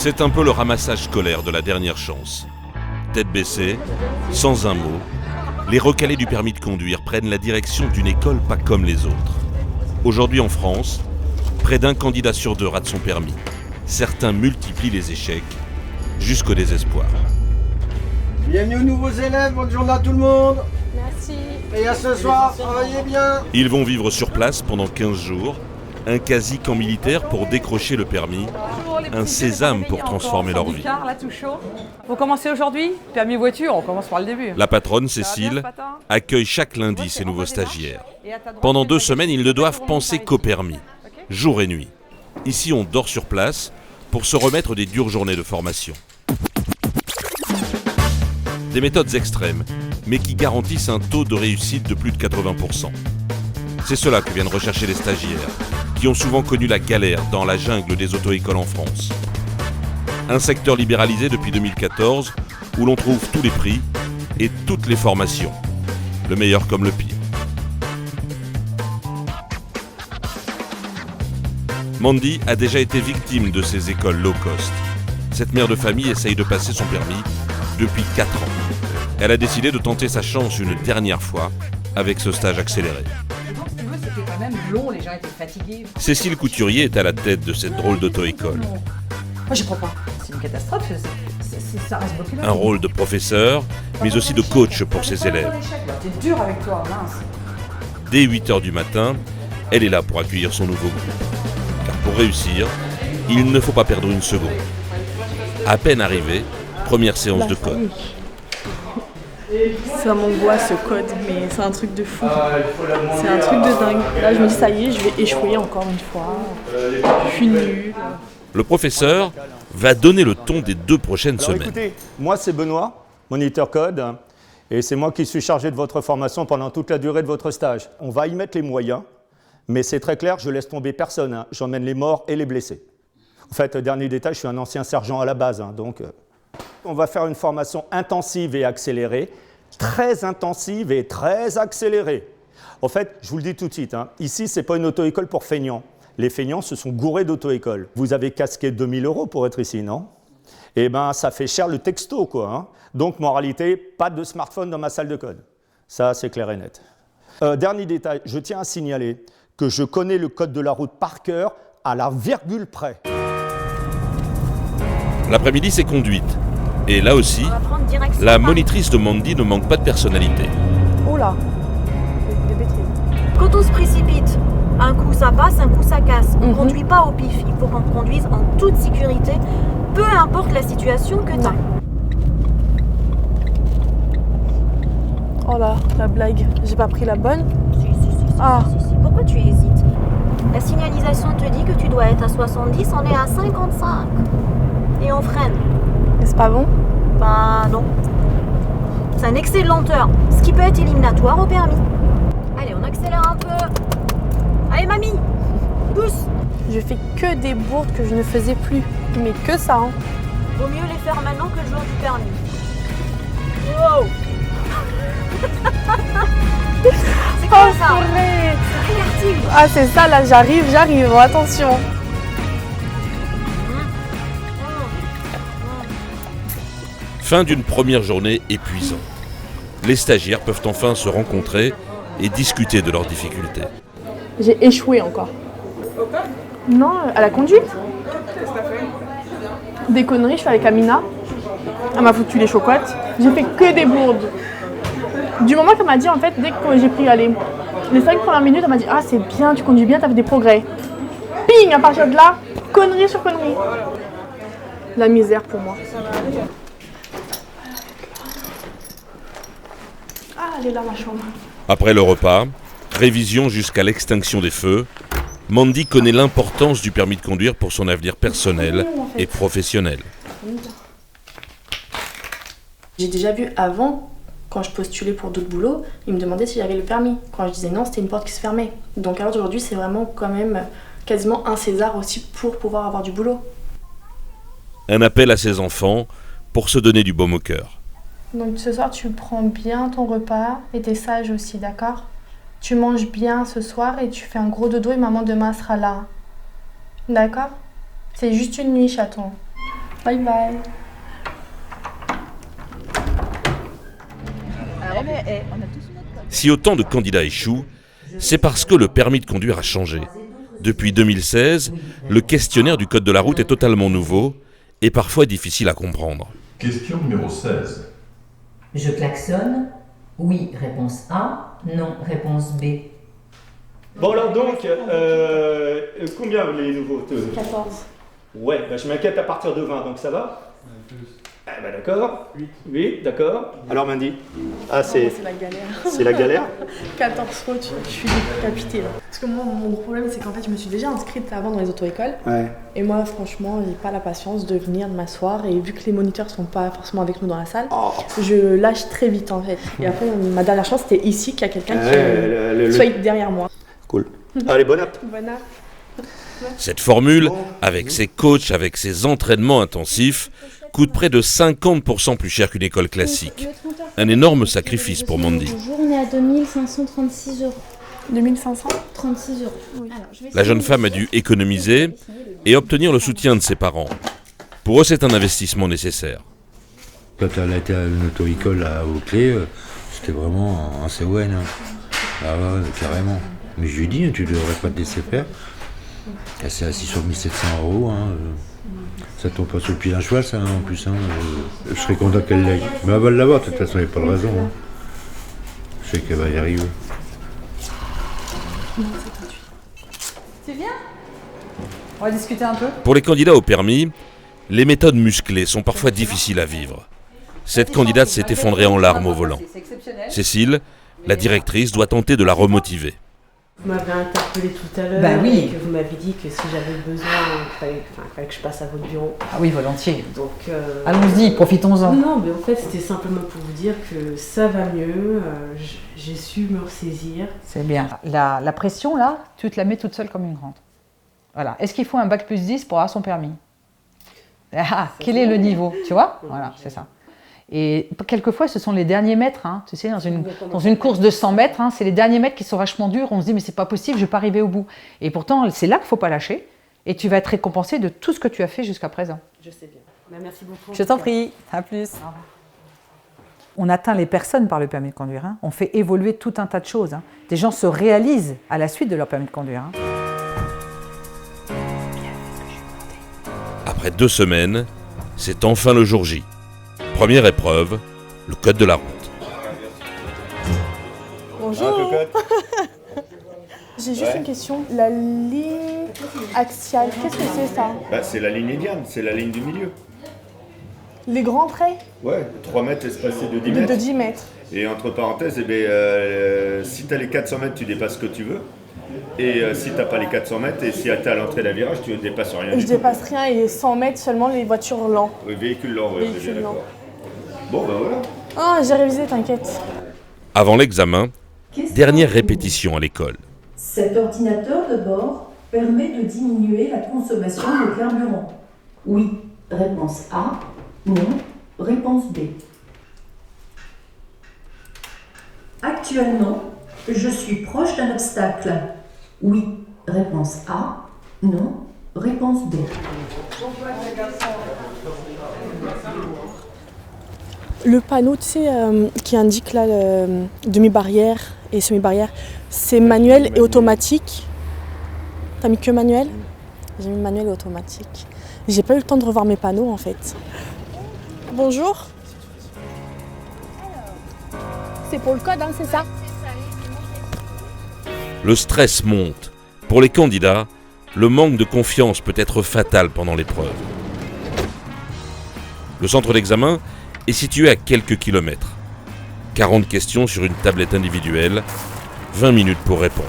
C'est un peu le ramassage scolaire de la dernière chance. Tête baissée, sans un mot, les recalés du permis de conduire prennent la direction d'une école pas comme les autres. Aujourd'hui en France, près d'un candidat sur deux rate son permis. Certains multiplient les échecs, jusqu'au désespoir. Bienvenue aux nouveaux élèves, bonne journée à tout le monde. Merci. Et à ce soir, travaillez bien. Ils vont vivre sur place pendant 15 jours, un quasi-camp militaire pour décrocher le permis, un sésame pour transformer leur vie. Vous commencez aujourd'hui? Permis voiture, on commence par le début. La patronne, Cécile, accueille chaque lundi ces nouveaux stagiaires. Pendant 2 semaines, ils ne doivent penser qu'au permis, jour et nuit. Ici, on dort sur place pour se remettre des dures journées de formation. Des méthodes extrêmes, mais qui garantissent un taux de réussite de plus de 80%. C'est cela que viennent rechercher les stagiaires, qui ont souvent connu la galère dans la jungle des auto-écoles en France. Un secteur libéralisé depuis 2014, où l'on trouve tous les prix et toutes les formations, le meilleur comme le pire. Mandy a déjà été victime de ces écoles low cost. Cette mère de famille essaye de passer son permis depuis 4 ans. Elle a décidé de tenter sa chance une dernière fois avec ce stage accéléré. C'était quand même long, les gens étaient fatigués. Cécile Couturier est à la tête de cette drôle d'auto-école. Moi, je crois pas. C'est une catastrophe. Ça reste bloqué là. Un rôle de professeur, mais aussi de coach pour ses élèves. T'es dur avec toi, mince. Dès 8h du matin, elle est là pour accueillir son nouveau groupe. Car pour réussir, il ne faut pas perdre une seconde. À peine arrivé, première séance de code. Ça m'angoisse ce code, mais c'est un truc de fou. C'est un truc de dingue. Là, je me dis, ça y est, je vais échouer encore une fois. Je suis nulle. Le professeur va donner le ton des 2 prochaines semaines. Écoutez, moi c'est Benoît, moniteur code, et c'est moi qui suis chargé de votre formation pendant toute la durée de votre stage. On va y mettre les moyens, mais c'est très clair, je laisse tomber personne. Hein. J'emmène les morts et les blessés. En fait, dernier détail, je suis un ancien sergent à la base, hein, donc... On va faire une formation intensive et accélérée, très intensive et très accélérée. En fait, je vous le dis tout de suite, hein, ici, ce n'est pas une auto-école pour feignants. Les feignants se sont gourés d'auto-école. Vous avez casqué 2000 € pour être ici, non? Eh bien, ça fait cher le texto, quoi. Hein. Donc, moralité, pas de smartphone dans ma salle de code. Ça, c'est clair et net. Dernier détail, je tiens à signaler que je connais le code de la route par cœur à la virgule près. L'après-midi, c'est conduite. Et là aussi, la monitrice de Mandy ne manque pas de personnalité. Oh là, des bêtises. Quand on se précipite, un coup ça passe, un coup ça casse. On ne conduit pas au pif. Il faut qu'on conduise en toute sécurité, peu importe la situation que tu as. Oh là, la blague. J'ai pas pris la bonne. Si. Ah. Si. Pourquoi tu hésites? La signalisation te dit que tu dois être à 70, on est à 55. Et on freine. C'est pas bon? Bah non. C'est un excès de lenteur, ce qui peut être éliminatoire au permis. Allez, on accélère un peu. Allez mamie, douce. Je fais que des bourdes que je ne faisais plus. Mais que ça, hein. Vaut mieux les faire maintenant que le jour du permis. Wow. C'est quoi ça? Purée. C'est réactif. Ah, c'est ça, là, j'arrive, attention. Fin d'une première journée épuisante. Les stagiaires peuvent enfin se rencontrer et discuter de leurs difficultés. J'ai échoué encore. Non, à la conduite. Des conneries, je suis avec Amina. Elle m'a foutu les chocottes. J'ai fait que des bourdes. Du moment qu'elle m'a dit, en fait, dès que j'ai pris les 5 premières minutes, elle m'a dit « Ah, c'est bien, tu conduis bien, t'as fait des progrès. » Ping, à partir de là, connerie sur connerie. La misère pour moi. Ah, elle est là, ma chambre. Après le repas, révision jusqu'à l'extinction des feux, Mandy connaît l'importance du permis de conduire pour son avenir personnel et professionnel. J'ai déjà vu avant, quand je postulais pour d'autres boulots, ils me demandaient si j'avais le permis. Quand je disais non, c'était une porte qui se fermait. Donc alors aujourd'hui, c'est vraiment quand même quasiment un César aussi pour pouvoir avoir du boulot. Un appel à ses enfants pour se donner du baume au cœur. Donc ce soir, tu prends bien ton repas et t'es sage aussi, d'accord? Tu manges bien ce soir et tu fais un gros dodo et maman demain sera là. D'accord? C'est juste une nuit, chaton. Bye bye. Si autant de candidats échouent, c'est parce que le permis de conduire a changé. Depuis 2016, le questionnaire du code de la route est totalement nouveau et parfois difficile à comprendre. Question numéro 16. Je klaxonne. Oui, réponse A. Non, réponse B. Bon alors donc, combien les nouveaux 14. Ouais, bah, je m'inquiète à partir de 20, donc ça va? Ah bah d'accord. 8, d'accord. Alors Mandy? Ah c'est C'est la galère. c'est la galère? 14 fautes, je suis décapitée là. Parce que moi, mon gros problème, c'est qu'en fait, je me suis déjà inscrite avant dans les auto-écoles. Ouais. Et moi, franchement, j'ai pas la patience de venir, de m'asseoir. Et vu que les moniteurs sont pas forcément avec nous dans la salle, je lâche très vite en fait. Et après, ma dernière chance, c'était ici qu'il y a quelqu'un qui soit derrière moi. Cool. Allez, bonne app. Bonne app. Cette formule, avec ses coachs, avec ses entraînements intensifs, coûte près de 50% plus cher qu'une école classique. Un énorme sacrifice pour Mandy. Bonjour, on est à 2536 €. 2500. 36 €. Oui. La jeune femme a dû économiser et obtenir le soutien de ses parents. Pour eux, c'est un investissement nécessaire. Quand elle a été à une auto-école à Auclé, c'était vraiment un CON. Hein. Ah ouais, carrément. Mais je lui ai dit, tu devrais pas te laisser faire. Elle s'est assise sur 1700 €. Hein. Ça tombe pas sur le pied d'un cheval, ça, en plus. Hein. Je serais content qu'elle l'aille. Mais elle va l'avoir, de toute façon, il n'y a pas de raison. Hein. Je sais qu'elle va y arriver. Tu viens? On va discuter un peu. Pour les candidats au permis, les méthodes musclées sont parfois difficiles à vivre. Cette candidate s'est effondrée en larmes au volant. C'est exceptionnel. Cécile, la directrice, doit tenter de la remotiver. Vous m'avez interpellé tout à l'heure Bah oui. et que vous m'avez dit que si j'avais besoin, il fallait que je passe à votre bureau. Ah oui, volontiers. Donc, Allons-y, profitons-en. non, mais en fait, c'était simplement pour vous dire que ça va mieux, j'ai su me ressaisir. C'est bien. La pression, là, tu te la mets toute seule comme une grande. Voilà. Est-ce qu'il faut un bac plus 10 pour avoir son permis? Ah, quel est le niveau? Tu vois? Voilà, c'est ça. Et quelquefois, ce sont les derniers mètres, hein, tu sais, dans une course de 100 mètres, hein, c'est les derniers mètres qui sont vachement durs. On se dit, mais c'est pas possible, je vais pas arriver au bout. Et pourtant, c'est là qu'il faut pas lâcher. Et tu vas être récompensé de tout ce que tu as fait jusqu'à présent. Je sais bien. Bah, merci beaucoup. Je t'en prie. À plus. On atteint les personnes par le permis de conduire. Hein. On fait évoluer tout un tas de choses. Hein. Des gens se réalisent à la suite de leur permis de conduire. Hein. Après 2 semaines, c'est enfin le jour J. Première épreuve, le code de la route. Bonjour. J'ai juste une question. La ligne axiale, qu'est-ce que c'est ça? Bah, c'est la ligne médiane, c'est la ligne du milieu. Les grands traits? Ouais, 3 mètres espacés de 10 mètres. De 10 mètres. Et entre parenthèses, si tu as les 400 mètres, tu dépasses ce que tu veux. Et si tu n'as pas les 400 mètres, et si tu es à l'entrée d'un virage, tu ne dépasses rien. Je dépasse rien et 100 mètres seulement les voitures lents. Oui, véhicule lent, ouais, Véhicule bien lent. d'accord. Bon, ben voilà. Ah, j'ai révisé, t'inquiète. Avant l'examen, dernière répétition à l'école. Cet ordinateur de bord permet de diminuer la consommation de carburant. Oui, réponse A. Non, réponse B. Actuellement, je suis proche d'un obstacle. Oui, réponse A. Non, réponse B. Le panneau, tu sais, qui indique là demi-barrière et semi-barrière, c'est manuel et automatique. T'as mis que manuel? J'ai mis manuel et automatique. J'ai pas eu le temps de revoir mes panneaux en fait. Bonjour. C'est pour le code, hein, c'est ça? Le stress monte. Pour les candidats, le manque de confiance peut être fatal pendant l'épreuve. Le centre d'examen est situé à quelques kilomètres. 40 questions sur une tablette individuelle, 20 minutes pour répondre.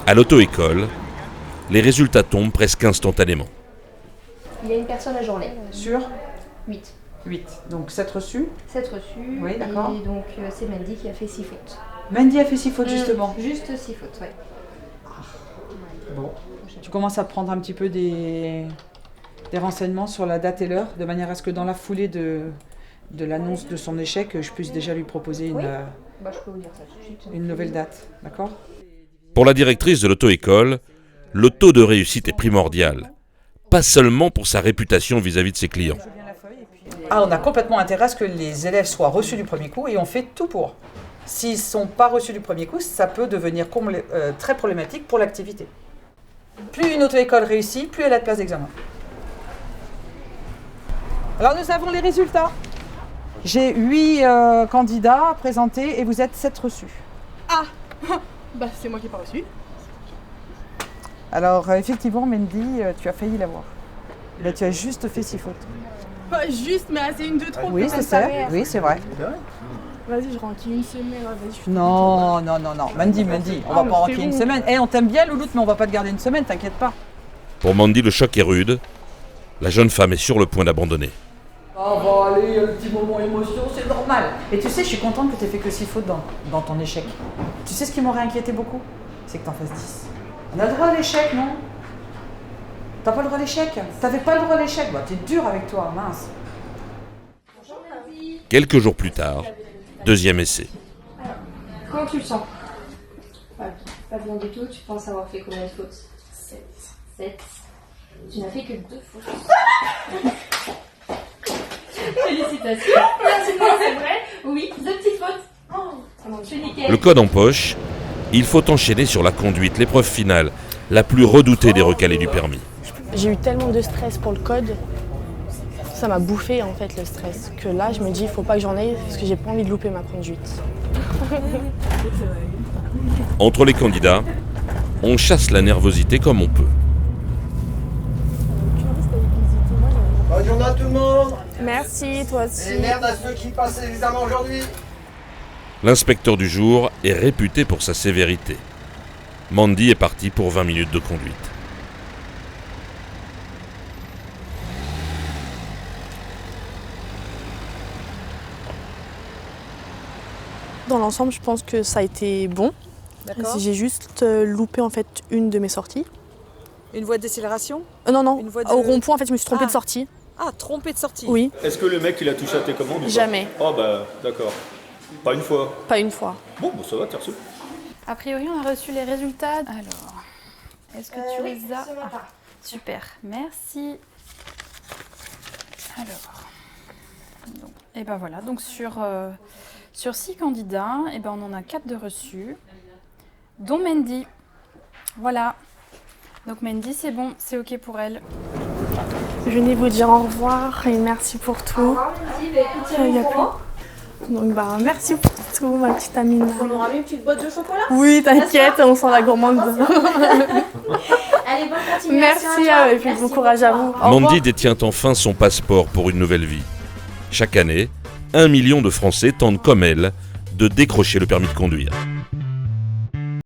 À l'auto-école, les résultats tombent presque instantanément. Il y a une personne à journée. Sur 8. 8. Donc 7 reçus. 7 reçus. Oui, d'accord. Et donc c'est Mandy qui a fait 6 fautes. Mandy a fait 6 fautes justement. Juste 6 fautes, oui. Bon. Tu commences à prendre un petit peu des renseignements sur la date et l'heure, de manière à ce que dans la foulée de l'annonce de son échec, je puisse déjà lui proposer Oui. Je peux vous dire ça tout de suite. une nouvelle date. D'accord? Pour la directrice de l'auto-école, le taux de réussite est primordial, pas seulement pour sa réputation vis-à-vis de ses clients. Ah, on a complètement intérêt à ce que les élèves soient reçus du premier coup et on fait tout pour. S'ils ne sont pas reçus du premier coup, ça peut devenir très problématique pour l'activité. Plus une auto-école réussit, plus elle a de place d'examen. Alors nous avons les résultats. J'ai 8 candidats à présenter et vous êtes 7 reçus. Ah bah c'est moi qui n'ai pas reçu. Alors effectivement Mendy, tu as failli l'avoir. Là, tu as juste fait 6 fautes. Pas juste, mais c'est une de trop. Oui, c'est ça. Oui, c'est vrai. Vas-y, je rentre une semaine. Vas-y, Non. Mendy, on va pas rentrer une semaine. On t'aime bien, Louloute, mais on va pas te garder une semaine, t'inquiète pas. Pour Mandy, le choc est rude. La jeune femme est sur le point d'abandonner. Oh, bon, allez, un petit moment émotion, c'est normal. Et tu sais, je suis contente que tu aies fait que 6 fautes dans ton échec. Tu sais ce qui m'aurait inquiété beaucoup? C'est que t'en fasses 10. On a le droit à l'échec, non? T'as pas le droit à l'échec? T'avais pas le droit à l'échec? Bah, t'es dur avec toi, mince. Quelques jours plus tard, deuxième essai. Comment tu le sens? Pas bien du tout, tu penses avoir fait combien de fautes? 7. Tu n'as fait que 2 fautes. Félicitations. C'est vrai? Oui, 2 petites fautes. C'est nickel. Le code en poche, il faut enchaîner sur la conduite, l'épreuve finale, la plus redoutée des recalés du permis. J'ai eu tellement de stress pour le code, ça m'a bouffé en fait le stress, que là je me dis il faut pas que j'en aie parce que j'ai pas envie de louper ma conduite. Entre les candidats, on chasse la nervosité comme on peut. Bonne journée à tout le monde. Merci, toi aussi. Et merde à ceux qui passent les examens aujourd'hui. L'inspecteur du jour est réputé pour sa sévérité. Mandy est parti pour 20 minutes de conduite. Dans l'ensemble, je pense que ça a été bon. D'accord. J'ai juste loupé en fait une de mes sorties. Une voie de décélération? Non. Une voie de... Au rond-point, en fait, je me suis trompée de sortie. Ah, trompée de sortie? Oui. Est-ce que le mec il a touché à tes commandes ou pas? Jamais. Oh bah d'accord. Pas une fois. Pas une fois. Bon, ça va, t'as reçu. A priori, on a reçu les résultats. Alors, est-ce que tu les as? Ah, super, merci. Alors, et ben voilà, donc sur 6 candidats, et ben on en a 4 de reçus, dont Mendy. Voilà. Donc Mendy, c'est bon, c'est ok pour elle. Je venais vous dire au revoir et merci pour tout. Il y a plus. Donc bah merci pour tout, ma petite Amina. On aura mis une petite boîte de chocolat? Oui, t'inquiète, on sent la gourmande. Allez, bonne continuation. Merci et puis bon courage à vous. Mandy détient enfin son passeport pour une nouvelle vie. Chaque année, 1 million de Français tentent comme elle de décrocher le permis de conduire.